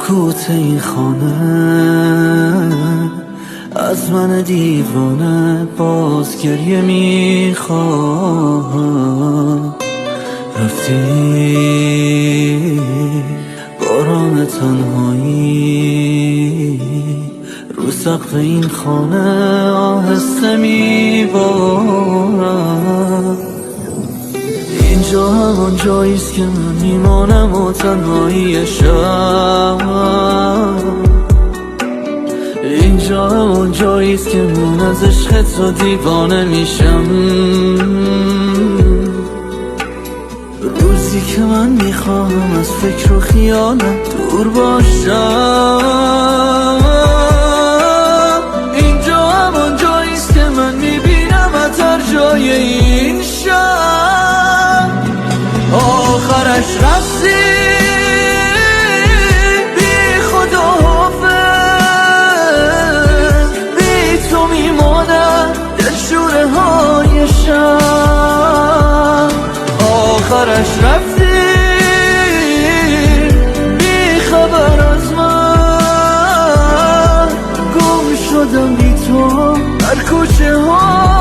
سکوت این خانه از من دیوانه باز گریه میخواد. رفتی باران تنهایی رو سقف این خانه آهسته میبارد. اینجا همان جاییست که من میمانم و تنهایی شب، اینجا همون جاییست که من از عشق تو دیوانه میشم. روزی که من میخواهم از فکر و خیالم دور باشم، اینجا همون جاییست که من میبینم از هر جای این شب. آخرش رفتی بی خدا حافظ، بی تو میمانم دلشوره های شب. آخرش رفتی بی خبر از من، گم شدم بی تو در کوچه ها.